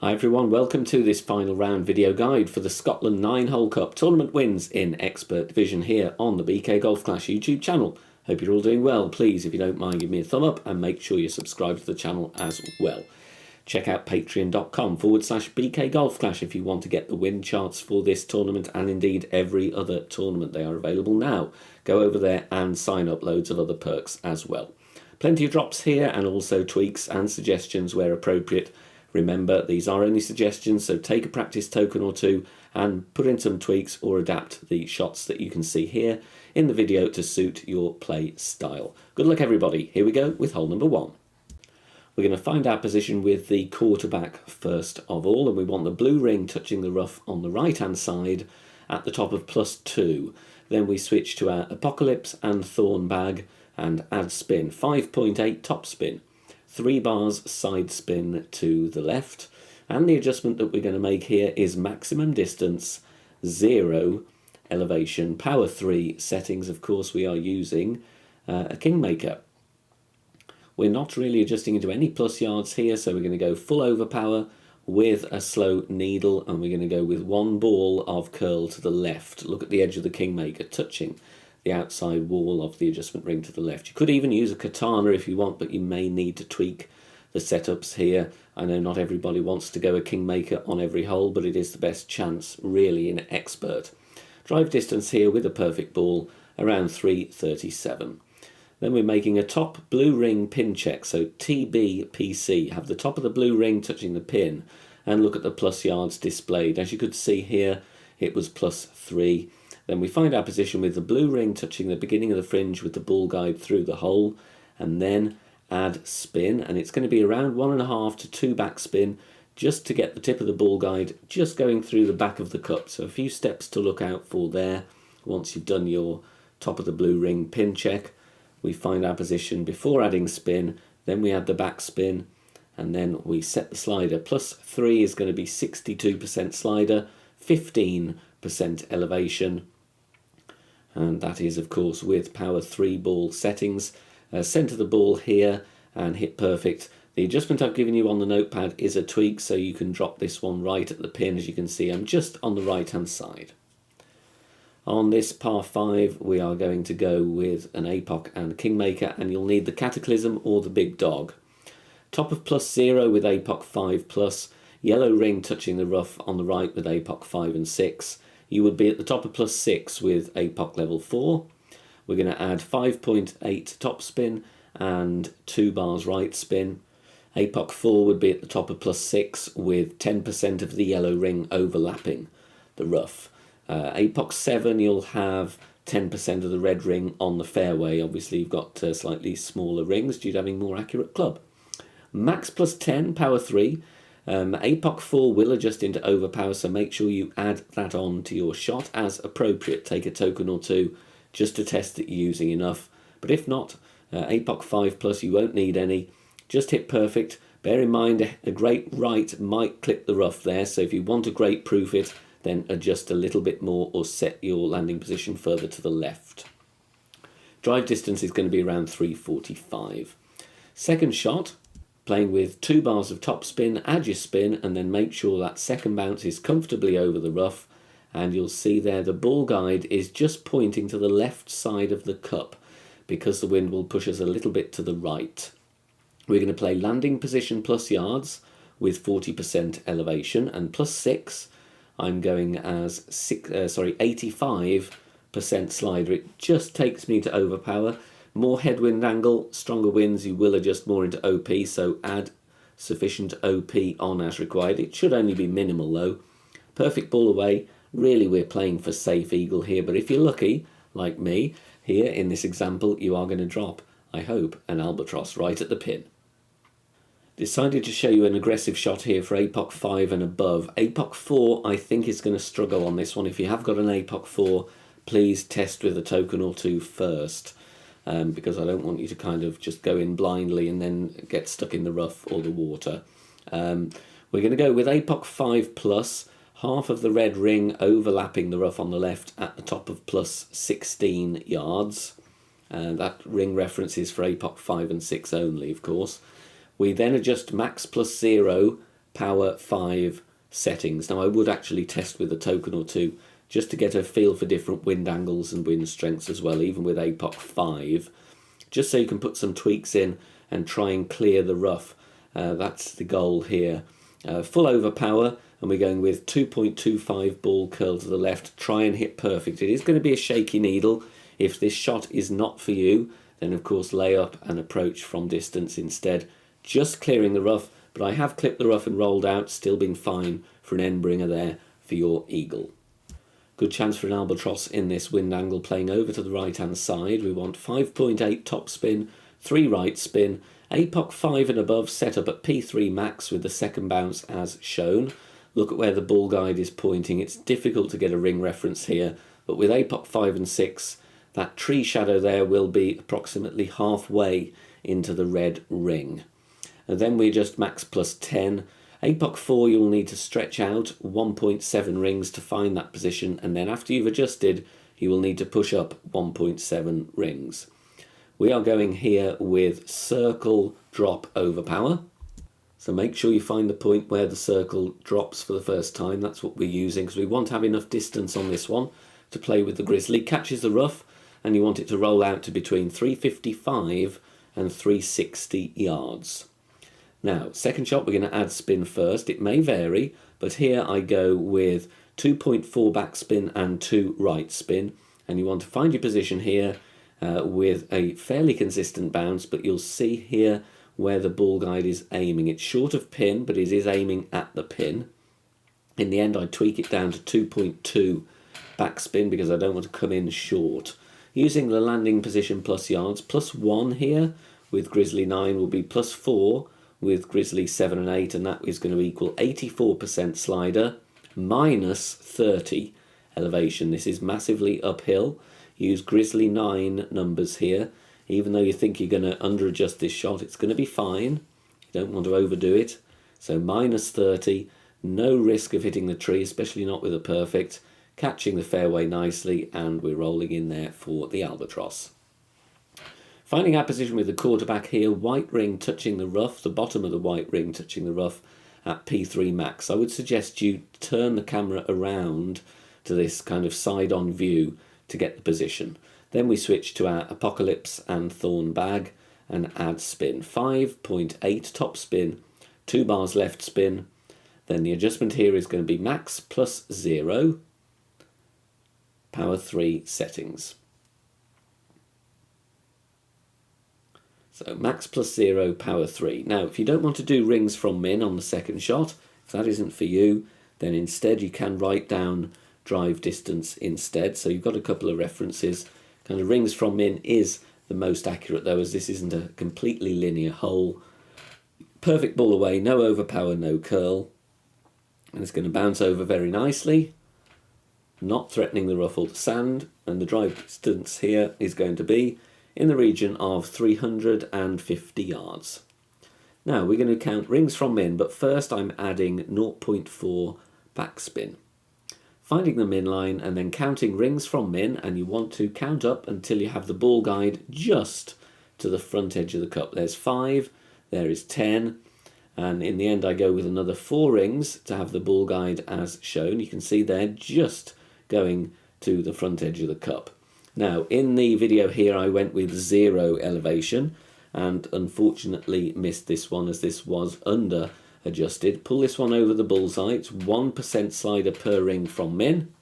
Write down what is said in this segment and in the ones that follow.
Hi everyone, welcome to this final round video guide for the Scotland 9-hole Cup tournament wins in Expert Division here on the BK Golf Clash YouTube channel. Hope you're all doing well. Please, if you don't mind, give me a thumb up and make sure you subscribe to the channel as well. Check out patreon.com/BK Golf Clash if you want to get the win charts for this tournament and indeed every other tournament. They are available now. Go over there and sign up, loads of other perks as well. Plenty of drops here and also tweaks and suggestions where appropriate. Remember, these are only suggestions, so take a practice token or two and put in some tweaks or adapt the shots that you can see here in the video to suit your play style. Good luck everybody. Here we go with hole number 1. We're going to find our position with the quarterback first of all, and we want the blue ring touching the rough on the right hand side at the top of +2. Then we switch to our Apocalypse and Thorn bag and add spin, 5.8 top spin. 3 bars side spin to the left, and the adjustment that we're going to make here is maximum distance 0, elevation power 3 settings. Of course we are using a Kingmaker. We're not really adjusting into any plus yards here, so we're going to go full overpower with a slow needle, and we're going to go with 1 ball of curl to the left. Look at the edge of the Kingmaker touching the outside wall of the adjustment ring to the left. You could even use a katana if you want, but you may need to tweak the setups here. I know not everybody wants to go a Kingmaker on every hole, but it is the best chance really in Expert. Drive distance here with a perfect ball around 337. Then we're making a top blue ring pin check, so TBPC. Have the top of the blue ring touching the pin and look at the plus yards displayed. As you could see here, it was +3. Then we find our position with the blue ring touching the beginning of the fringe with the ball guide through the hole, and then add spin, and it's going to be around 1.5 to 2 backspin just to get the tip of the ball guide just going through the back of the cup. So a few steps to look out for there. Once you've done your top of the blue ring pin check, we find our position before adding spin, then we add the backspin, and then we set the slider. +3 is going to be 62% slider, 15% elevation, and that is of course with power 3 ball settings. Center the ball here and hit perfect. The adjustment I've given you on the notepad is a tweak, so you can drop this one right at the pin. As you can see, I'm just on the right hand side. On this par 5 we are going to go with an APOC and Kingmaker, and you'll need the Cataclysm or the Big Dog. Top of +0 with APOC 5+, yellow ring touching the rough on the right with APOC 5 and 6. You would be at the top of +6 with APOC level 4. We're going to add 5.8 top spin and 2 bars right spin. APOC 4 would be at the top of +6 with 10% of the yellow ring overlapping the rough. APOC 7 you'll have 10% of the red ring on the fairway. Obviously you've got slightly smaller rings due to having more accurate club. Max +10, power 3. APOC 4 will adjust into overpower, so make sure you add that on to your shot as appropriate. Take a token or two just to test that you're using enough. But if not, APOC 5+, you won't need any. Just hit perfect. Bear in mind a great right might clip the rough there, so if you want to great proof it, then adjust a little bit more or set your landing position further to the left. Drive distance is going to be around 345. Second shot, playing with 2 bars of top spin, add your spin, and then make sure that second bounce is comfortably over the rough, and you'll see there the ball guide is just pointing to the left side of the cup because the wind will push us a little bit to the right. We're going to play landing position plus yards with 40% elevation, and +6 I'm going as 85% slider. It just takes me to overpower. More headwind angle, stronger winds, you will adjust more into OP, so add sufficient OP on as required. It should only be minimal though. Perfect ball away. Really we're playing for safe eagle here, but if you're lucky, like me, here in this example, you are going to drop, I hope, an albatross right at the pin. Decided to show you an aggressive shot here for APOC 5 and above. APOC 4 I think is going to struggle on this one. If you have got an APOC 4, please test with a token or two first. Because I don't want you to kind of just go in blindly and then get stuck in the rough or the water. We're going to go with APOC 5+, half of the red ring overlapping the rough on the left at the top of +16 yards. That ring reference is for APOC 5 and 6 only, of course. We then adjust max +0 power 5 settings. Now I would actually test with a token or two just to get a feel for different wind angles and wind strengths as well, even with APOC 5, just so you can put some tweaks in and try and clear the rough. That's the goal here. Full overpower, and we're going with 2.25 ball curl to the left. Try and hit perfect. It is going to be a shaky needle. If this shot is not for you, then of course lay up and approach from distance instead. Just clearing the rough, but I have clipped the rough and rolled out, still been fine for an end bringer there for your eagle. Good chance for an albatross in this wind angle, playing over to the right hand side. We want 5.8 top spin, 3 right spin, APOC 5 and above set up at P3 max with the second bounce as shown. Look at where the ball guide is pointing. It's difficult to get a ring reference here, but with APOC 5 and 6, that tree shadow there will be approximately halfway into the red ring. And then we adjust max plus 10. APOC 4 you'll need to stretch out 1.7 rings to find that position, and then after you've adjusted you will need to push up 1.7 rings. We are going here with circle drop overpower. So make sure you find the point where the circle drops for the first time. That's what we're using because we want to have enough distance on this one to play with the grizzly. Catches the rough and you want it to roll out to between 355 and 360 yards. Now, second shot, we're going to add spin first. It may vary, but here I go with 2.4 back spin and 2 right spin. And you want to find your position here with a fairly consistent bounce, but you'll see here where the ball guide is aiming. It's short of pin, but it is aiming at the pin. In the end, I tweak it down to 2.2 backspin because I don't want to come in short. Using the landing position plus yards, plus 1 here with Grizzly 9 will be plus 4 with Grizzly 7 and 8, and that is going to equal 84% slider minus 30 elevation. This is massively uphill. Use Grizzly 9 numbers here. Even though you think you're going to under adjust this shot, it's going to be fine. You don't want to overdo it. So minus 30, no risk of hitting the tree, especially not with a perfect. Catching the fairway nicely, and we're rolling in there for the albatross. Finding our position with the quarterback here, white ring touching the rough, the bottom of the white ring touching the rough at P3 max. I would suggest you turn the camera around to this kind of side-on view to get the position. Then we switch to our Apocalypse and Thorn bag and add spin. 5.8 top spin, 2 bars left spin. Then the adjustment here is going to be max plus 0, power 3 settings. So max plus 0, power 3. Now, if you don't want to do rings from min on the second shot, if that isn't for you, then instead you can write down drive distance instead. So you've got a couple of references. Kind of rings from min is the most accurate though, as this isn't a completely linear hole. Perfect ball away, no overpower, no curl. And it's going to bounce over very nicely, not threatening the ruffled sand. And the drive distance here is going to be in the region of 350 yards. Now we're going to count rings from min, but first I'm adding 0.4 backspin. Finding the min line and then counting rings from min, and you want to count up until you have the ball guide just to the front edge of the cup. There's 5, there is 10, and in the end I go with another 4 rings to have the ball guide as shown. You can see there just going to the front edge of the cup. Now in the video here I went with 0 elevation and unfortunately missed this one as this was under adjusted. Pull this one over the bullseye. It's 1% slider per ring from min.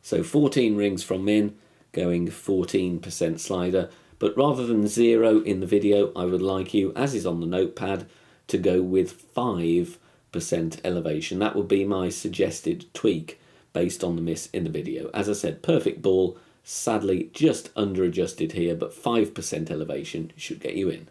So 14 rings from min, going 14% slider. But rather than 0 in the video, I would like you, as is on the notepad, to go with 5% elevation. That would be my suggested tweak based on the miss in the video. As I said, perfect ball, sadly just under adjusted here, but 5% elevation should get you in.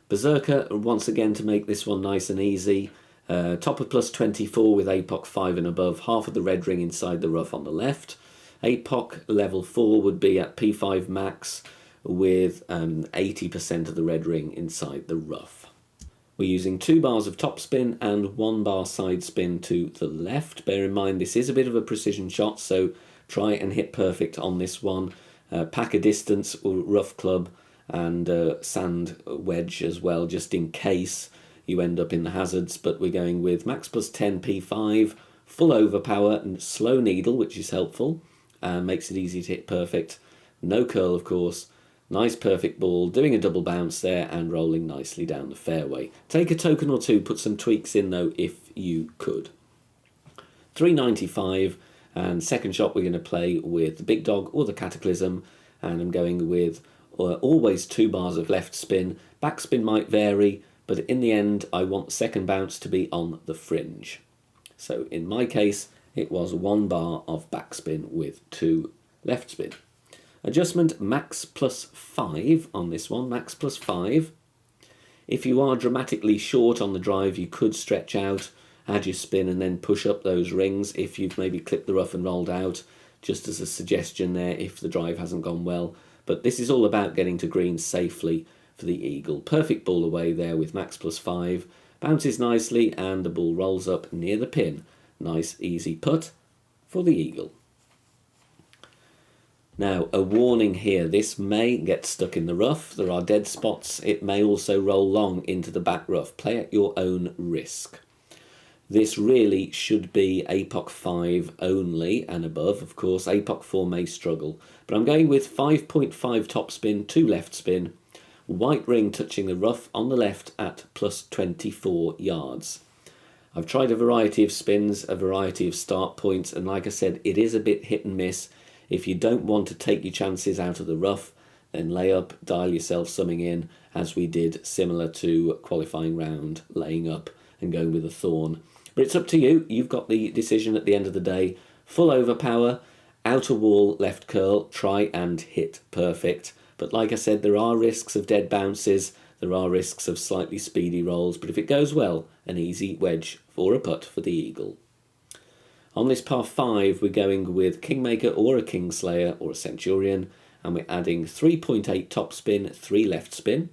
Berserker, once again to make this one nice and easy. Top of plus 24 with APOC 5 and above, half of the red ring inside the rough on the left. APOC level 4 would be at P5 max with 80% of the red ring inside the rough. We're using 2 bars of top spin and 1 bar side spin to the left. Bear in mind this is a bit of a precision shot, so try and hit perfect on this one. Pack a distance or rough club and sand wedge as well, just in case you end up in the hazards. But we're going with max plus 10 P5, full overpower and slow needle, which is helpful and makes it easy to hit perfect. No curl, of course. Nice perfect ball, doing a double bounce there and rolling nicely down the fairway. Take a token or two, put some tweaks in though if you could. 395, and second shot we're going to play with the Big Dog or the Cataclysm, and I'm going with always 2 bars of left spin. Backspin might vary, but in the end I want the second bounce to be on the fringe. So in my case it was 1 bar of backspin with 2 left spin. Adjustment max plus 5 on this one, max plus 5. If you are dramatically short on the drive, you could stretch out, add your spin and then push up those rings if you've maybe clipped the rough and rolled out, just as a suggestion there if the drive hasn't gone well. But this is all about getting to green safely for the eagle. Perfect ball away there with max plus 5. Bounces nicely and the ball rolls up near the pin. Nice easy putt for the eagle. Now, a warning here, this may get stuck in the rough. There are dead spots. It may also roll long into the back rough. Play at your own risk. This really should be APOC 5 only and above. Of course, APOC 4 may struggle. But I'm going with 5.5 topspin, 2 left spin, white ring touching the rough on the left at plus 24 yards. I've tried a variety of spins, a variety of start points, and like I said, it is a bit hit and miss. If you don't want to take your chances out of the rough, then lay up, dial yourself something in, as we did similar to qualifying round, laying up and going with a thorn. But it's up to you. You've got the decision at the end of the day. Full overpower, outer wall, left curl, try and hit perfect. But like I said, there are risks of dead bounces. There are risks of slightly speedy rolls. But if it goes well, an easy wedge or a putt for the eagle. On this par 5, we're going with Kingmaker or a Kingslayer or a Centurion, and we're adding 3.8 topspin, 3 left spin.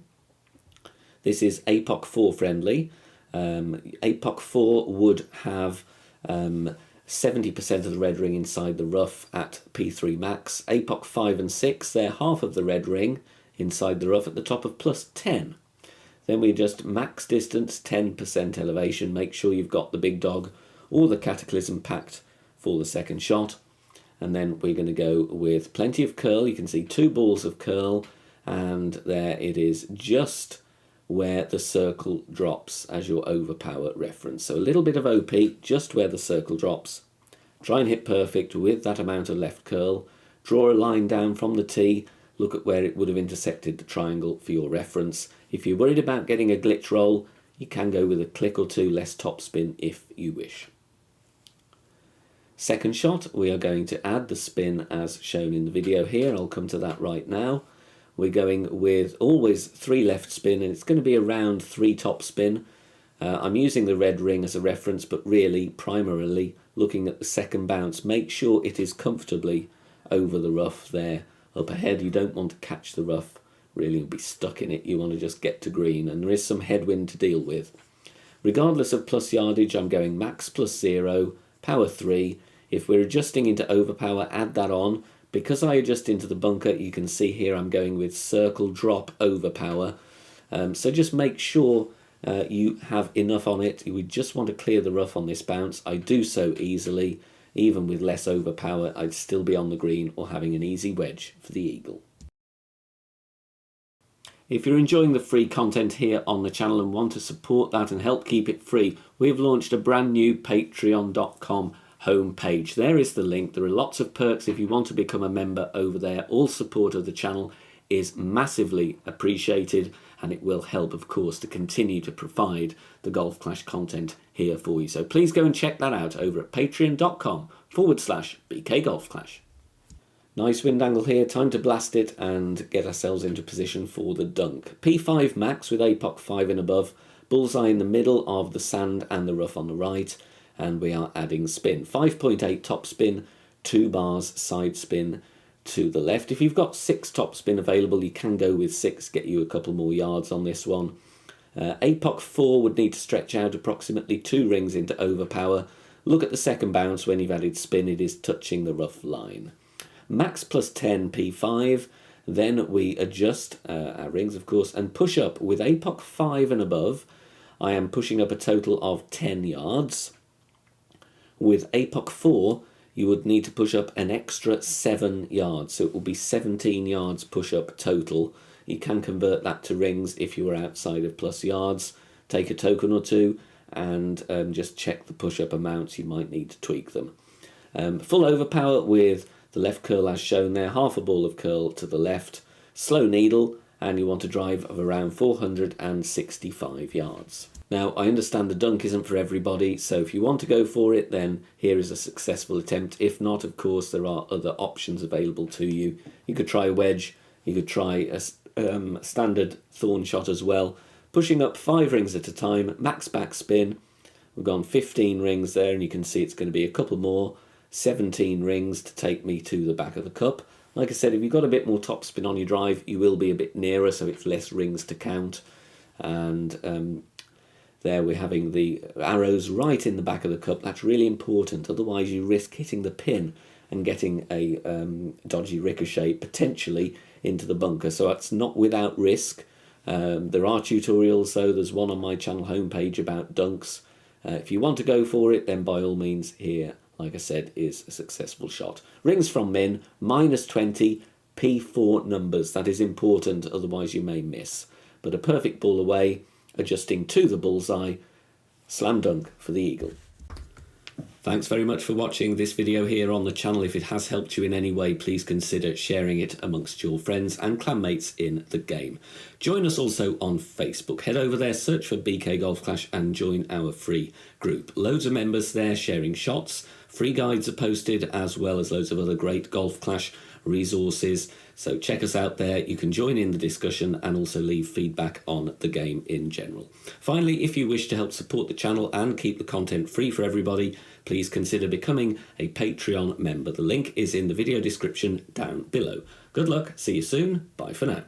This is APOC 4 friendly. APOC 4 would have 70% of the red ring inside the rough at P3 max. APOC 5 and 6, they're half of the red ring inside the rough at the top of plus 10. Then we just max distance, 10% elevation. Make sure you've got the Big Dog or the Cataclysm packed for the second shot. And then we're going to go with plenty of curl. You can see 2 balls of curl, and there it is, just where the circle drops as your overpower reference. So a little bit of OP, just where the circle drops. Try and hit perfect with that amount of left curl. Draw a line down from the tee. Look at where it would have intersected the triangle for your reference. If you're worried about getting a glitch roll, you can go with a click or 2 less topspin if you wish. Second shot, we are going to add the spin as shown in the video here. I'll come to that right now. We're going with always 3 left spin, and it's going to be around 3 topspin. I'm using the red ring as a reference, but really, primarily, looking at the second bounce. Make sure it is comfortably over the rough there. Up ahead, you don't want to catch the rough, really, and be stuck in it. You want to just get to green, and there is some headwind to deal with. Regardless of plus yardage, I'm going max plus 0, power 3. If we're adjusting into overpower, add that on. Because I adjust into the bunker, you can see here I'm going with circle drop overpower. So just make sure you have enough on it. We just want to clear the rough on this bounce. I do so easily. Even with less overpower, I'd still be on the green or having an easy wedge for the eagle. If you're enjoying the free content here on the channel and want to support that and help keep it free, we've launched a brand new patreon.com homepage. There is the link. There are lots of perks if you want to become a member over there. All support of the channel is massively appreciated, and it will help, of course, to continue to provide the Golf Clash content here for you. So please go and check that out over at patreon.com/BK Golf Clash. Nice wind angle here. Time to blast it and get ourselves into position for the dunk. P5 max with APOC 5 and above. Bullseye in the middle of the sand and the rough on the right. And we are adding spin. 5.8 top spin, 2 bars side spin to the left. If you've got 6 top spin available, you can go with 6, get you a couple more yards on this one. APOC 4 would need to stretch out approximately 2 rings into overpower. Look at the second bounce. When you've added spin, it is touching the rough line. Max plus 10 P5. Then we adjust our rings, of course, and push up. With APOC 5 and above, I am pushing up a total of 10 yards. With APOC 4, you would need to push up an extra 7 yards. So it will be 17 yards push up total. You can convert that to rings if you are outside of plus yards. Take a token or two and just check the push up amounts. You might need to tweak them. Full overpower with the left curl as shown there, half a ball of curl to the left, slow needle, and you want a drive of around 465 yards. Now, I understand the dunk isn't for everybody, so if you want to go for it, then here is a successful attempt. If not, of course, there are other options available to you. You could try a wedge, you could try a standard thorn shot as well. Pushing up 5 rings at a time, max back spin. We've gone 15 rings there, and you can see it's going to be a couple more. 17 rings to take me to the back of the cup. Like I said, if you've got a bit more topspin on your drive, you will be a bit nearer, so it's less rings to count. And there we're having the arrows right in the back of the cup. That's really important, otherwise you risk hitting the pin and getting a dodgy ricochet potentially into the bunker. So that's not without risk. There are tutorials though. There's one on my channel homepage about dunks. If you want to go for it, then by all means here, like I said, is a successful shot. Rings from Min, -20, P4 numbers. That is important, otherwise you may miss. But a perfect ball away, adjusting to the bullseye, slam dunk for the eagle. Thanks very much for watching this video here on the channel. If it has helped you in any way, please consider sharing it amongst your friends and clanmates in the game. Join us also on Facebook. Head over there, search for BK Golf Clash and join our free group. Loads of members there sharing shots. Free guides are posted, as well as loads of other great Golf Clash resources. So check us out there. You can join in the discussion and also leave feedback on the game in general. Finally, if you wish to help support the channel and keep the content free for everybody, please consider becoming a Patreon member. The link is in the video description down below. Good luck, see you soon, bye for now.